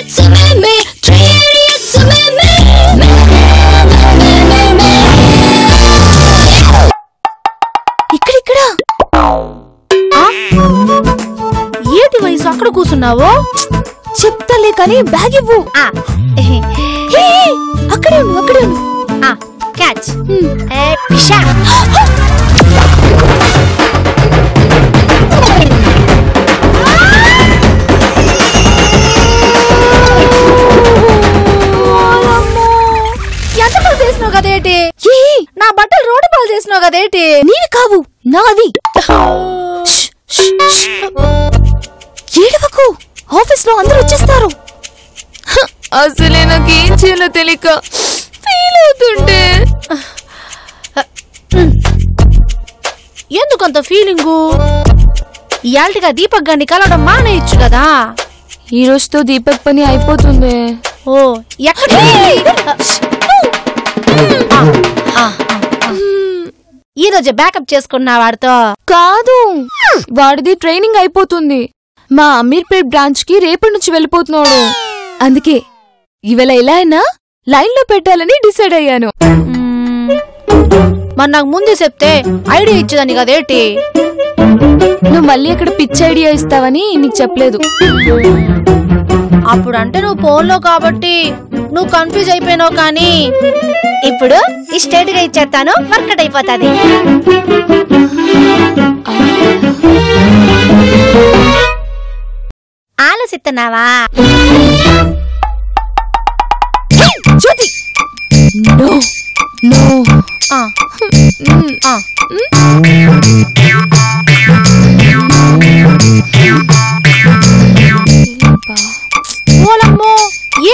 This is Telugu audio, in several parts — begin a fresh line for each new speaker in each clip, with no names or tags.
idiots and me, 3 idiots and me. ఇక్కడ ఏంటి వయసు అక్కడ కూర్చున్నావు? చెప్తాలే కానీ బ్యాగ్ ఇవ్వు. అక్కడే ఉండు. క్యాచ్. ఎంతకాలు చేసినావు కదేటి? నా బట్టలు రోడ్డు పాలు చేసినావు కదేటి? నీవి కావు, నావి. ఏడవకు, ఆఫీస్ లో అందరూ వచ్చేస్తారు. అసలే నాకేం చేయాలో తెలియక ఫీల్ అవుతుంటే. ఎందుకంత ఫీలింగు? ఇయాల్టిగా దీపక్ గారిని కలవడం మానేయచ్చు కదా. ఈ రోజుతో దీపక్ పని అయిపోతుంది. ఓ ఈ రోజు బ్యాకప్ చేసుకున్నా వాడితో? కాదు, వాడిది ట్రైనింగ్ అయిపోతుంది. మా అమీర్పేట్ బ్రాంచ్ కి రేపటి నుంచి వెళ్ళిపోతున్నాడు. అందుకే ఇవాళ ఎలా అయినా లైన్ లో పెట్టాలని డిసైడ్ అయ్యాను. మరి నాకు ముందే చెప్తే ఐడియా ఇచ్చేదాన్ని కదేటి? నువ్వు మళ్ళీ అక్కడ పిచ్ ఐడియా ఇస్తావని నీకు చెప్పలేదు. అప్పుడు అంటే నువ్వు ఫోన్లో కాబట్టి నువ్వు కన్ఫ్యూజ్ అయిపోయినావు. కానీ ఇప్పుడు స్ట్రైట్ గా ఇచ్చేస్తాను, వర్కౌట్ అయిపోతుంది. ఆలోచిస్తున్నావా? జ్యోతి, నో నో. ఓలమ్మో,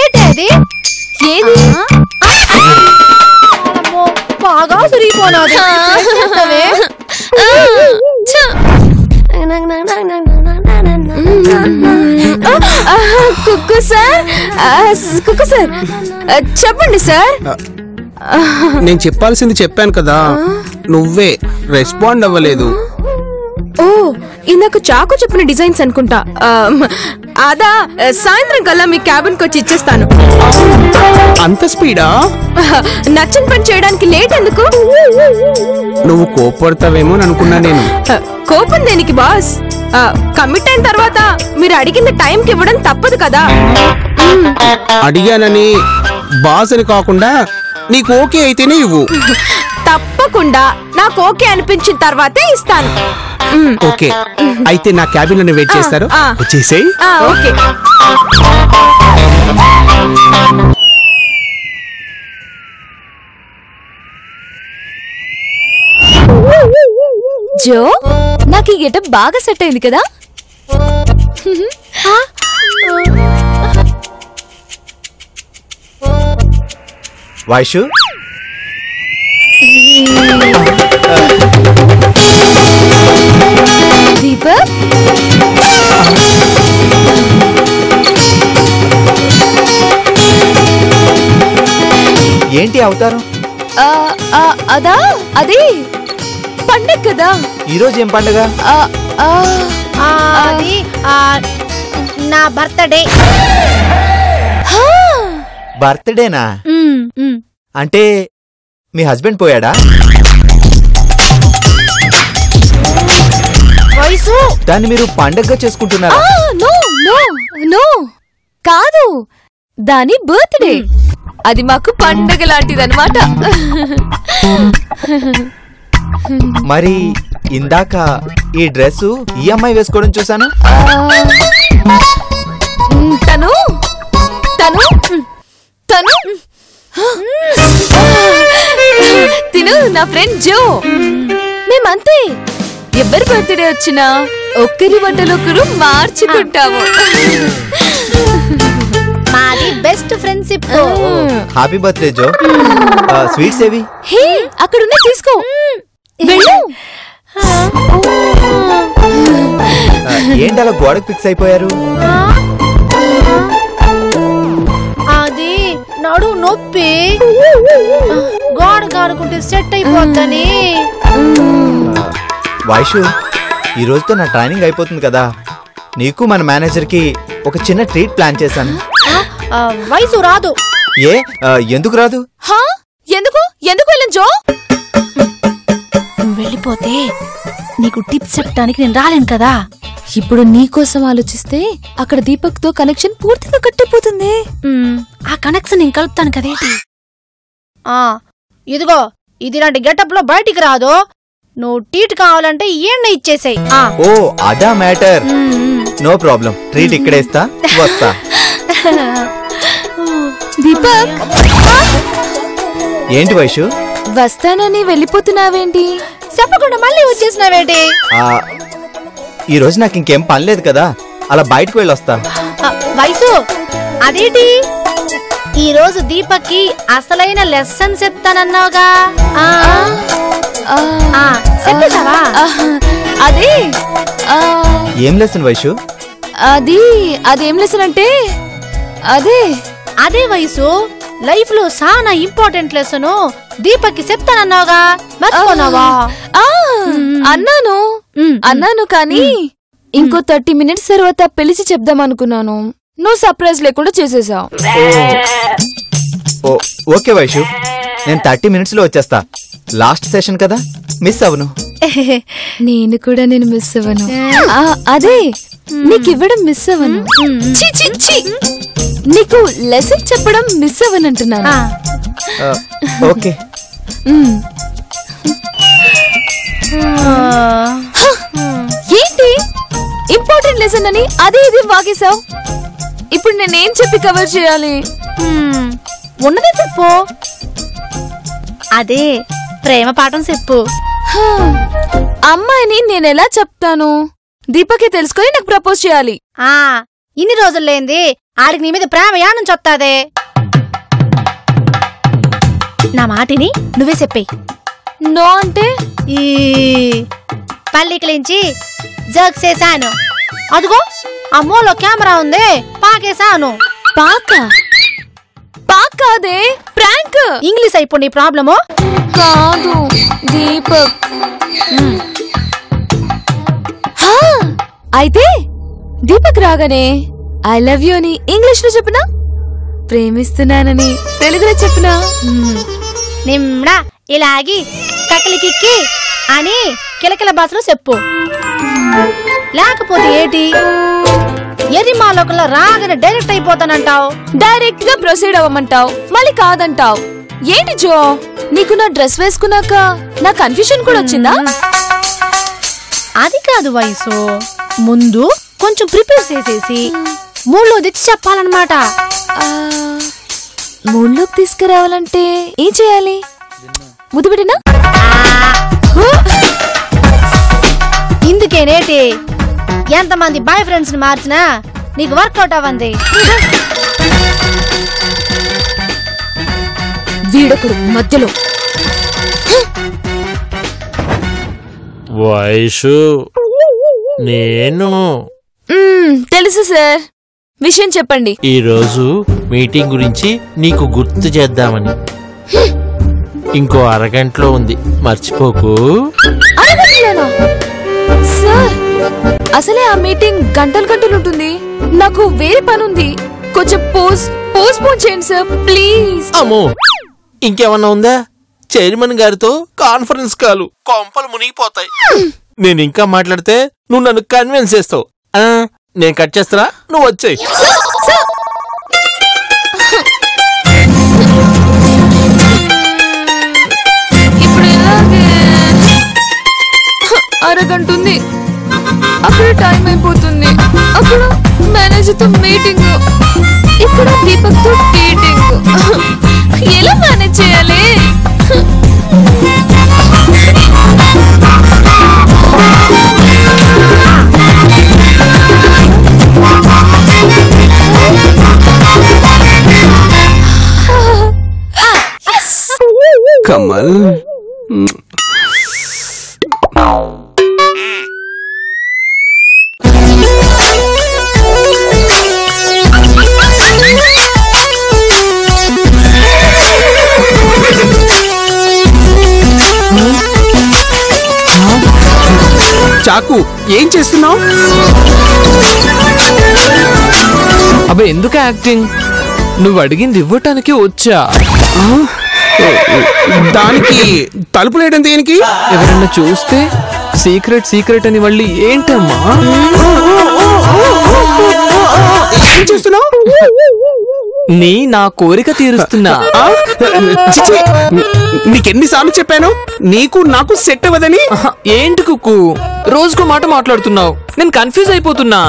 ఏంటి అది? ఏది? బాగా సురిగిపోనాది. కుక్కు సార్, కుక్కు సార్ చెప్పండి సార్.
నేను చెప్పాల్సింది చెప్పాను కదా, నువ్వే రెస్పాండ్ అవ్వలేదు.
ఓ, ఇందాక చాకు చెప్పిన డిజైన్స్ అనుకుంటా. అదా, సాయంత్రం కల్లా మీ క్యాబిన్ కి వచ్చి ఇచ్చేస్తాను.
అంత స్పీడా?
నచ్చని పని చేయడానికి లేట్ ఎందుకు?
నువ్వు కోపడతావేమో అనుకున్నా నేను.
కోపం దేనికి బాస్? కమిట్ అయిన తర్వాత మీరు అడిగిన టైంకి ఇవ్వడం తప్పదు కదా.
అడిగానని బాస్ అని కాకుండా నీకు ఓకే అయితేనే ఇవ్వు.
తప్పకుండా నాకు ఓకే అనిపించిన తర్వాతే ఇస్తాను.
ఓకే, అయితే నా క్యాబిన్ లోనే వెయిట్ చేస్తారు. వచ్చేసేయ్.
ఓకే. జో, నాకు ఈ గెటప్ బాగా సెట్ అయింది కదా.
వైషు,
దీపక్,
ఏంటి అవతారం?
అదా, అది పండగ కదా.
ఈరోజు ఏం పండగ?
అది నా బర్త్డే.
బర్త్డేనా? అంటే మీ హస్బెండ్ పోయాడా? దాన్ని మీరు పండగగా చేసుకుంటున్నారా?
నో నో నో, కాదు, దాని బర్త్డే. అది మాకు పండగ లాంటిదన్నమాట.
మరి ఇందాక ఈ డ్రెస్ ఈ అమ్మాయి వేసుకోవడం చూసాను.
తను తను తను తిను నా ఫ్రెండ్ జో. మేమంతే, ఎవరి బర్త్డే వచ్చినా ఒక్కరి బట్టలు ఒకరు మార్చుకుంటాము. మాది బెస్ట్ ఫ్రెండ్షిప్.
హ్యాపీ బర్త్డే జో. స్వీట్స్ ఏవి?
హే, అక్కడున్నా తీసుకో. వెళ్ళు.
ఏంటి అలా గోడకు ఫిక్స్ అయిపోయారు?
అది నడు నొప్పి, గోడ గాడుకుంటే సెట్ అయిపోద్దని.
వైషు, ఈ రోజుతో నా ట్రైనింగ్ అయిపోతుంది కదా. నీకు మన మేనేజర్ కి ఒక చిన్న ట్రీట్ ప్లాన్ చేశాను.
వయసు రాదు.
ఏ ఎందుకు రాదు?
హా ఎందుకు ఎందుకు వెళ్ళను జో?
నువ్వు వెళ్ళిపోతే నీకు టిప్స్ చెప్పడానికి నేను రాలేను కదా.
ఇప్పుడు నీకోసం ఆలోచిస్తే అక్కడ దీపక్ తో కనెక్షన్ పూర్తిగా కట్టిపోతుంది.
ఆ కనెక్షన్ నేను కలుపుతాను కదేంటి.
ఇదిగో ఇదిలాంటి గెటప్ లో బయటికి రాదు. నువ్వు ట్రీట్ కావాలంటే ఏంటి ఇచ్చేసాయి.
ఓ అదా మ్యాటర్. నో ప్రాబ్లం, ట్రీట్ ఇక్కడే ఇస్తా, వస్తా.
దీపక్
ఏంటి వైషు?
వస్తానని వెళ్ళిపోతున్నావేంటి?
చెప్పకుండా మళ్ళీ వచ్చేసినావేంటి?
ఈ రోజు నాకు ఇంకేం పని లేదు కదా, అలా బయటకు వెళ్ళొస్తా.
వయసు అదేంటి ఈ రోజు దీపక్ కి అసలైన లెసన్ చెప్తానన్నావుగా, చెప్పేసావా?
అదే
ఏం లెసన్ వైషు?
అదేం లెసన్ అంటే
అదే వయసు లైఫ్ లో చాలా ఇంపార్టెంట్ లెసన్ దీపక్ కి చెప్తానన్నావుగా, మర్చిపోనావా?
అన్నాను కానీ ఇంకో 30 minutes తర్వాత పిలిచి చెప్దాం అనుకున్నాను. నువ్వు సర్ప్రైజ్ లేకుండా చేసేసావు.
ఓకే వైషు, నేను 30 minutes లో వచ్చేస్తా. లాస్ట్ సెషన్ కదా, మిస్ అవను.
నేను కూడా మిస్ అవ్వను. అదే నీకివ్వడం మిస్ అవ్వను. నీకు లెసన్ చెప్పడం మిస్ అవ్వనంటున్నాను.
ఓకే.
ఏంటి ఇంపార్టెంట్ లెసన్ అని అదే ఇది వాగేశావు? ఇప్పుడు నేనేం చెప్పి కవర్ చేయాలి?
ఉన్నదే చెప్పు. అదే ప్రేమ పాఠం చెప్పు.
అమ్మాయిని నేనెలా చెప్తాను? దీపకే తెలుసుకొని నాకు ప్రపోజ్ చేయాలి.
ఇన్ని రోజులేంది ఆడికి నీ మీద ప్రేమ యానుంచి వస్తాదే. నా మాటిని నువ్వే చెప్పేయి.
నో అంటే
ఈ పల్లికిలించి జగ్ చేశాను. అదిగో అమ్మోలో కెమెరా ఉంది, పాకేశాను.
పాకాదే ప్రాంక్.
ఇంగ్లీష్ అయిపోయి నీ ప్రాబ్లము
కాదు దీపక్. అయితే దీపక్ రాగానే ఐ లవ్ యూ అని ఇంగ్లీష్ లో చెప్పినా, ప్రేమిస్తున్నానని తెలుగులో చెప్పినా,
నిమ్డా ఇలాగి కక్కలికిక్కి అని కిలకిల భాషలో చెప్పు. లేకపోతే ఏంటి ఎరిమాలోకంలో రాగానే డైరెక్ట్ అయిపోతానంటావు.
డైరెక్ట్ గా ప్రొసీడ్ అవ్వమంటావు, మళ్ళీ కాదంటావు. ఏంటి జో, నీకు నా డ్రెస్ వేసుకున్నాక నా కన్ఫ్యూషన్ కూడా వచ్చిందా?
అది కాదు వయసు, ముందు కొంచెం ప్రిపేర్ చేసేసి మూడ్లో తెచ్చి చెప్పాలన్నమాట.
మూడ్లోకి తీసుకురావాలంటే ఏం చేయాలి? ముద్దు పెట్టినా?
ఇందుకేనేటి ఎంతమంది బాయ్ ఫ్రెండ్స్ ని మార్చినా నీకు వర్కౌట్ అవ్వంది.
వీడొకడు మధ్యలో.
వయసు నేను
తెలుసు సార్, విషయం చెప్పండి.
ఈ రోజు మీటింగ్ గురించి నీకు గుర్తు చేద్దామని. ఇంకో అరగంటలో ఉంది, మర్చిపోకు.
అరగంటలోనా? సార్ అసలే ఆ మీటింగ్ గంటలు ఉంటుంది. నాకు వేరే పని ఉంది. కొంచెం పోస్ట్పోన్ చేయండి సార్ ప్లీజ్.
అమ్మో, ఇంకేమన్నా ఉందా? చైర్మన్ గారితో కాన్ఫరెన్స్ కాలు, కొంపలు మునిగిపోతాయి. నేను ఇంకా మాట్లాడితే నువ్వు నన్ను కన్విన్స్ చేస్తావు. నేను కట్ చేస్తారా, నువ్వు వచ్చేయ్.
ఇప్పుడు ఎలాగే? అరగంట ఉంది, అక్కడ టైం అయిపోతుంది. అక్కడ మేనేజర్ తో మీటింగ్, ఇక్కడ దీపక్ తో డేటింగ్. ఎలా మేనేజ్ చేయాలి?
కమల్ చాకు ఏం చేస్తున్నావు? అబ్బా ఎందుకు యాక్టింగ్?
నువ్వు అడిగింది ఇవ్వటానికి వచ్చా.
దానికి తలుపులేయడం దేనికి?
ఎవరన్నా చూస్తే సీక్రెట్ అని మళ్ళీ ఏంటమ్మా
ఏం చేస్తున్నావు?
నా కోరిక తీరుస్తున్నా.
చిచి, నీకెన్నిసార్లు చెప్పాను నీకు నాకు సెట్ అవ్వదని?
ఏంటి కుక్కు రోజుకో మాట మాట్లాడుతున్నావు? నేను కన్ఫ్యూజ్ అయిపోతున్నా.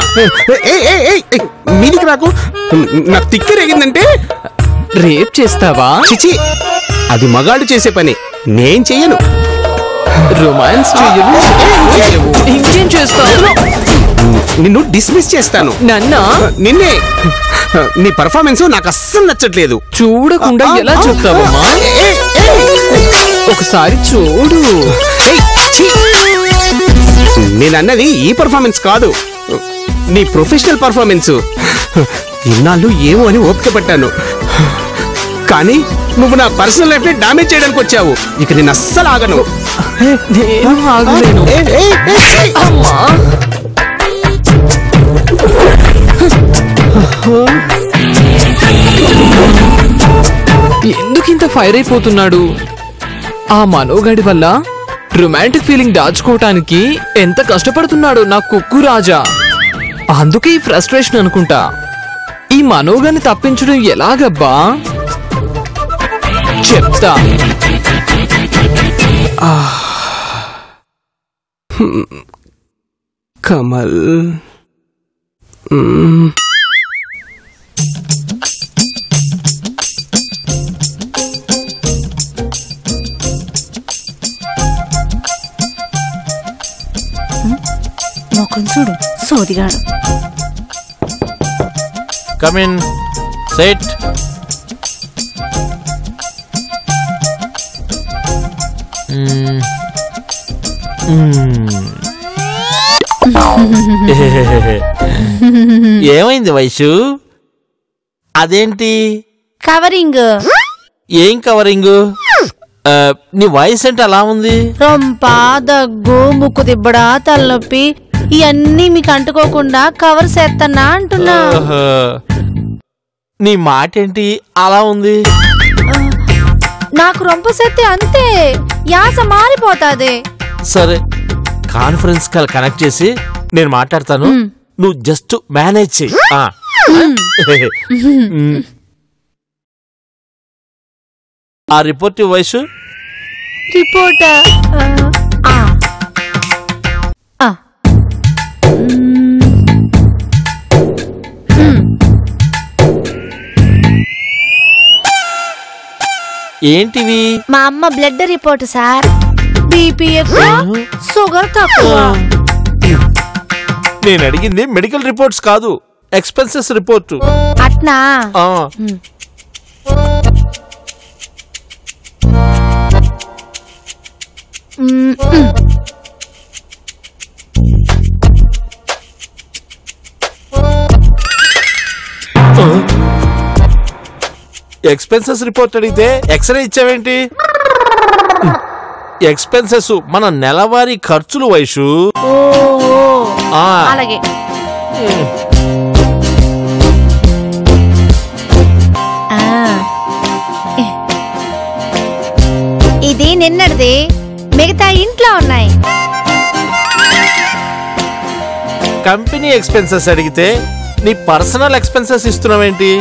మీదికి నాకు తిక్కరేగిందంటే
రేప్ చేస్తావా?
చిచి, అది మగాడు చేసే పని, నేను చెయ్యను.
రొమాన్స్ చెయ్యవు, ఇంకేం చేస్తావు?
నిన్ను డిస్మిస్ చేస్తాను. నిన్నే. నీ పర్ఫార్మెన్స్ నాకు అస్సలు నచ్చట్లేదు.
చూడకుండా ఎలా చెప్తావమ్మా? ఒకసారి చూడు.
నేనన్నది ఈ పర్ఫార్మెన్స్ కాదు, నీ ప్రొఫెషనల్ పర్ఫార్మెన్స్. ఇన్నాళ్ళు ఏమో అని ఓపిక పట్టాను, కానీ నువ్వు నా పర్సనల్ లైఫ్ ని డామేజ్ చేయడానికి వచ్చావు. ఇక నేను అస్సలు ఆగను.
నేను ఆగలేను. అమ్మా, ఎందుకింత ఫైర్ అయిపోతున్నాడు? ఆ మనోగాడి వల్ల రొమాంటిక్ ఫీలింగ్ దాచుకోవటానికి ఎంత కష్టపడుతున్నాడు నా కుక్కు రాజా. అందుకే ఈ ఫ్రస్ట్రేషన్ అనుకుంటా. ఈ మనోగాన్ని తప్పించడం ఎలాగబ్బా? చెప్తా.
కమల్,
మొఖం చూడు సోదిగాడు.
Come in, set. ఏమైంది వైషు? అదేంటి
కవరింగ్?
ఏం కవరింగ్? నీ వాయిస్ అంటే అలా ఉంది.
రొంప, దగ్గు, ముక్కు దిబ్బడా, తలనొప్పి ఇవన్నీ మీకు అంటుకోకుండా కవర్ చేస్తానా అంటున్నా.
నీ మాట ఏంటి అలా ఉంది?
నాకు రొంప సెత్తే అంతే, యాస మారిపోతాది.
సరే, కాన్ఫరెన్స్ కాల్ కనెక్ట్ చేసి నేను మాట్లాడతాను, నువ్వు జస్ట్ మేనేజ్ చెయ్యి. ఆ రిపోర్ట్ వయసు
రిపోర్ట్
ఏంటివి?
మా అమ్మ బ్లడ్ రిపోర్ట్ సార్. బీపీ ఎక్కువ, షుగర్ తక్కువ.
నేను అడిగింది మెడికల్ రిపోర్ట్స్ కాదు, ఎక్స్పెన్సెస్ రిపోర్ట్.
అట్నా?
ఎక్స్పెన్సెస్ రిపోర్ట్ అడిగితే ఎక్స్రే ఇచ్చావేంటి? ఎక్స్పెన్సెస్ మన నెలవారీ ఖర్చులు వైషు.
అలాగే. ఇది నిన్నటిది, మిగతా ఇంట్లో ఉన్నాయి.
కంపెనీ ఎక్స్పెన్సెస్ అడిగితే నీ పర్సనల్ ఎక్స్పెన్సెస్ ఇస్తున్నావేంటి?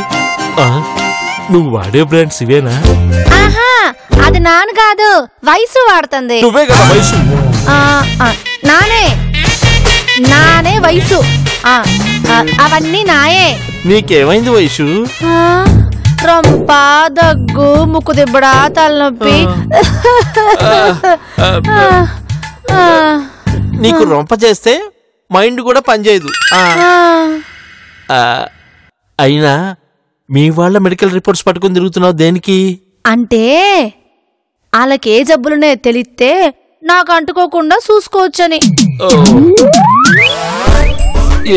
నువ్వు వాడే బ్రాండ్స్ ఇవేనా?
ఆహా, అది నాన్న కాదు, వయసు వాడుతుంది.
నువ్వే కదా వయసు.
నానే వయసు. అవన్నీ నాయే.
నీకేమైంది వయసు?
రొంప, దగ్గు, ముక్కు దిబ్బడా, తలనొప్పి.
నీకు రొంప చేస్తే మైండ్ కూడా పనిచేయదు. అయినా మీ వాళ్ళ మెడికల్ రిపోర్ట్స్ పట్టుకుని తిరుగుతున్నావు దేనికి?
అంటే వాళ్ళకే జబ్బులునే తెలిస్తే నాకు అంటుకోకుండా చూసుకోవచ్చని.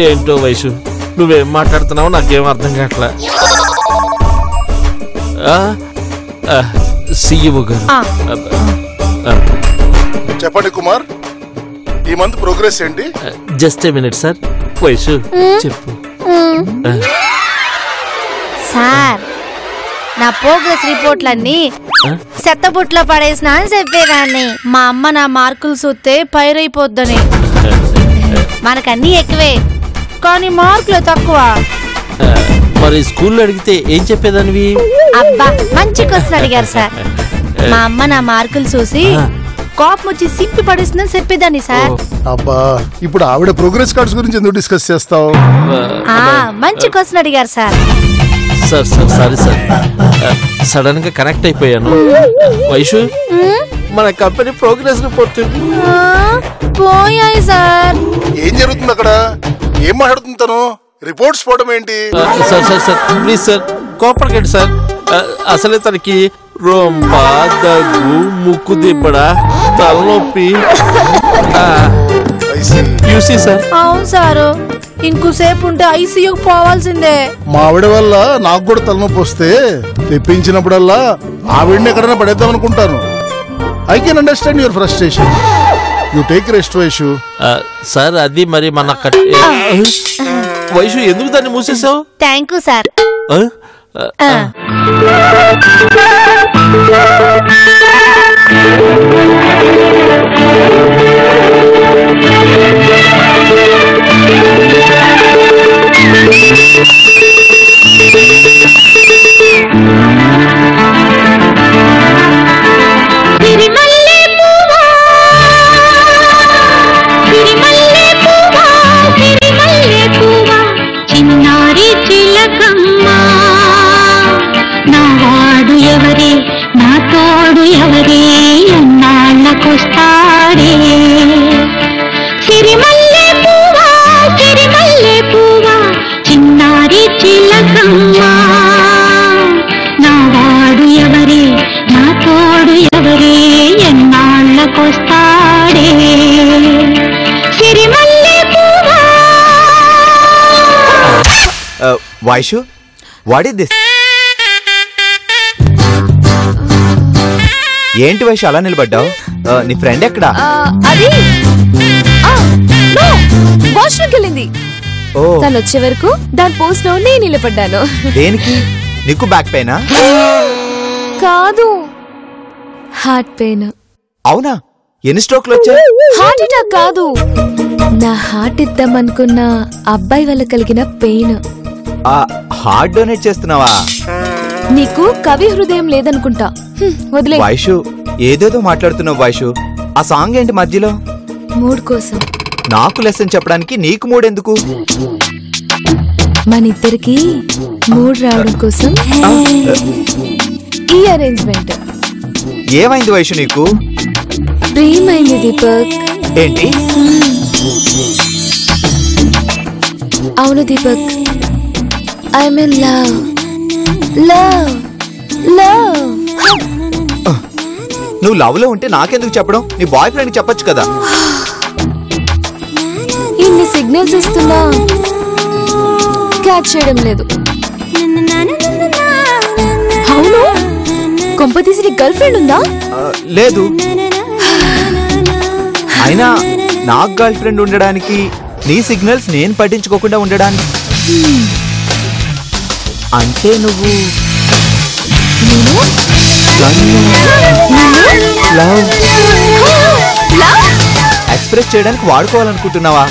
ఏంటో వయసు, నువ్వేం మాట్లాడుతున్నావు నాకేం అర్థం కావట్లా. సీఈఓ గారు
చెప్పండి కుమార్, ఈ మంత్ ప్రోగ్రెస్ ఏంటి?
Just a minute sir. వయసు చెప్పు.
సార్, నా ప్రోగ్రెస్ రిపోర్ట్లన్నీ చెత్తబుట్లో పడేసిన అని చెప్పేదాన్ని. మా అమ్మ నా మార్కులు చూస్తే పైరైపోద్దని. మనకన్నీ ఎక్కువే కానీ మార్కులు తక్కువ.
మరి స్కూల్లో అడిగితే ఏం చెప్పేదానివి?
అబ్బా మంచి క్వశ్చన్ అడిగారు సార్. మా అమ్మ నా మార్కులు చూసి కోపం వచ్చి సింపి పడేస్తుందని చెప్పేదాన్ని సార్.
అబ్బా ఇప్పుడు ఆవిడ ప్రోగ్రెస్ కార్డ్స్ గురించి ఎందుకు డిస్కస్ చేస్తావు?
మంచి క్వశ్చన్ అడిగారు sir.
Sir sir sorry sir, sudden గా కనెక్ట్ అయిపోయాను. వైషు మన కంపెనీ ప్రోగ్రెస్ రిపోర్ట్
పోయాయి సార్.
ఏం జరుగుతుంది అక్కడ? ఏం మాట్లాడుతుంది తను? రిపోర్ట్స్ పోవడం ఏంటి?
Sir sir sir please sir కోపడకండి సార్. అసలే తనకి రొంప దగ్గు, ముక్కు దిబ్బడ, తలనొప్పి. సార్
అవును సారు, ఇంకోసేపు ఉంటే ఐసీయూకి పోవాల్సిందే.
మా ఆవిడ వల్ల నాకు కూడా తలనొప్పి వస్తే తెప్పించినప్పుడల్లా ఆవిడని ఎక్కడైనా పడేద్దాం అనుకుంటాను. I can understand your frustration. You take rest Vaishu.
Sir అది మరి మన వైషు ఎందుకు దాన్ని మూసేసావు?
Thank you sir.
చిన్నారి చిలకమ్మ నావాడు ఎవరే, నా తోడు ఎవరే, ఎన్నాళ్ళకొస్తాడే. సిరిమల్లె పువ్వా, సిరిమల్లె పువ్వా, చిన్నారి చిలకమ్మ నావాడు ఎవరే, నా తోడు ఎవరే, ఎన్నాళ్ళకొస్తాడే. సిరిమల్లె పువ్వా.
Vaishu, what is this? ఏంటి వైషు అలా నిలబడ్డావు? నీ ఫ్రెండ్ ఎక్కడా?
అది వాష్రూమ్కి వెళ్ళింది. తను వచ్చే వరకు దాని పోస్ట్ లో నేను నిలబడ్డాను.
దేనికి? నీకు బ్యాక్ పెయినా?
కాదు, హార్ట్ పెయిన్.
అవునా? ఎన్ని స్ట్రోక్లు వచ్చాయి?
హార్ట్ అటాక్ కాదు, నా హార్ట్ ఇద్దామనుకున్న అబ్బాయి వల్ల కలిగిన పెయిన్.
హార్ట్ డొనేట్ చేస్తున్నావా?
నీకు కవి హృదయం లేదనుకుంటా. వదిలే.
వైషు ఏదేదో మాట్లాడుతున్నావు వైషు. ఆ సాంగ్ ఏంటి మధ్యలో?
మూడ్ కోసం.
నాకు లెసన్ చెప్పడానికి నీకు మూడ్ ఎందుకు?
మన ఇద్దరికి మూడ్ రావడం కోసం ఈ అరేంజ్మెంట్.
ఏమైంది వైషు నీకు?
ప్రేమైంది దీపక్.
ఏంటి?
అవును Deepak, I'm in love. Love love.
నువ్వు లవ్ లో ఉంటే నాకెందుకు చెప్పడం? నీ బాయ్ ఫ్రెండ్ చెప్పొచ్చు కదా.
ఇన్ని సిగ్నల్స్ ఇస్తున్నా క్యాచ్ చేయడం లేదు. అవును, కొంపతీసి నీ గర్ల్ ఫ్రెండ్ ఉందా?
లేదు. అయినా నాకు గర్ల్ ఫ్రెండ్ ఉండడానికి, నీ సిగ్నల్స్ నేను పట్టించుకోకుండా ఉండడానికి అంటే నువ్వు ఎక్స్ప్రెస్ చేయడానికి వాడుకోవాలనుకుంటున్నావా?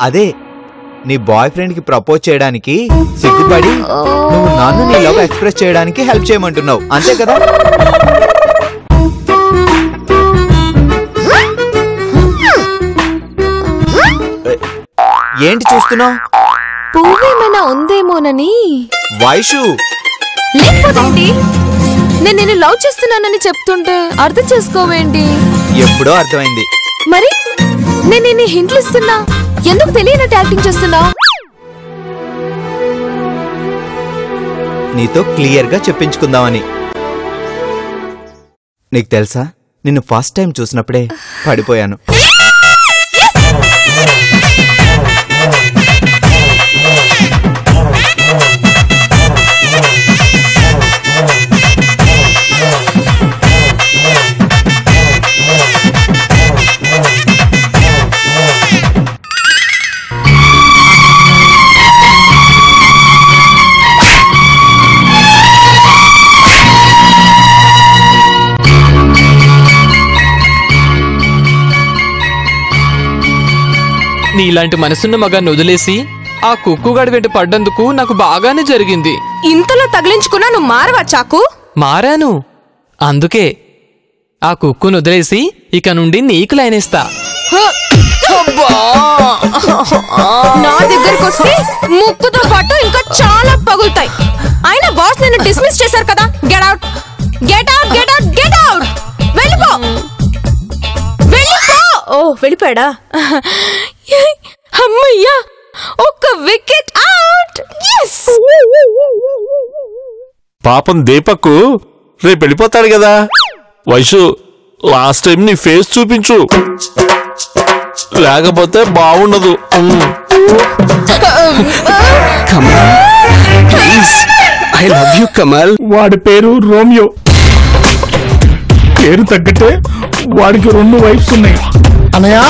అదే నీ బాయ్ ఫ్రెండ్ కి ప్రపోజ్ చేయడానికి సిగ్గుపడి నువ్వు నన్ను నీ లవ్ ఎక్స్ప్రెస్ చేయడానికి హెల్ప్ చేయమంటున్నావు, అంతే కదా? ఏంటి చూస్తున్నావు?
పువ్వేమైనా ఉందేమోనని.
వైషు,
లేకపోతేంటి? నేను నిన్ను లవ్ చేస్తున్నానని చెప్తుంటే అర్థం చేసుకోవేంటి?
ఎప్పుడో అర్థమైంది.
మరి నేను నిన్ను హింట్లు ఇస్తున్నా, ఎందుకు తెలియనట్టు యాక్టింగ్ చేస్తున్నా?
నీతో క్లియర్ గా చెప్పించుకుందామని. నీకు తెలుసా, నిన్ను ఫస్ట్ టైం చూసినప్పుడే పడిపోయాను.
నీలాంటి మనసున్న మగాన్ని వదిలేసి ఆ కుక్కుగాడి వెంట పడ్డందుకు నాకు బాగానే జరిగింది.
ఇంతలో తగిలించుకున్నా నువ్వు మారవా చాకు?
మారాను. అందుకే ఆ కుక్కును వదిలేసి ఇక నుండి నీకు లైనేస్తా.
నా దగ్గరకు వస్తే ముక్కుతో పాటు ఇంకా చాలా పగులుతాయి. అయినా బాస్ నిన్ను డిస్మిస్ చేశారు కదా. Get out, get out, get out, get out. వెళ్ళిపో, వెళ్ళిపో. ఓ వెళ్ళిపోయాడా? అమ్మయ్యా, ఒక్క వికెట్ అవుట్. yes.
పాపం దీపక్ రేపు వెళ్ళిపోతాడు కదా. వైషు, లాస్ట్ టైం నీ ఫేస్ చూపించు, లేకపోతే బాగుండదు.
I love you Kamal.
వాడి పేరు రోమియో. పేరు తగ్గట్టే వాడికి 2 వైఫ్స్ ఉన్నాయి.
అనయా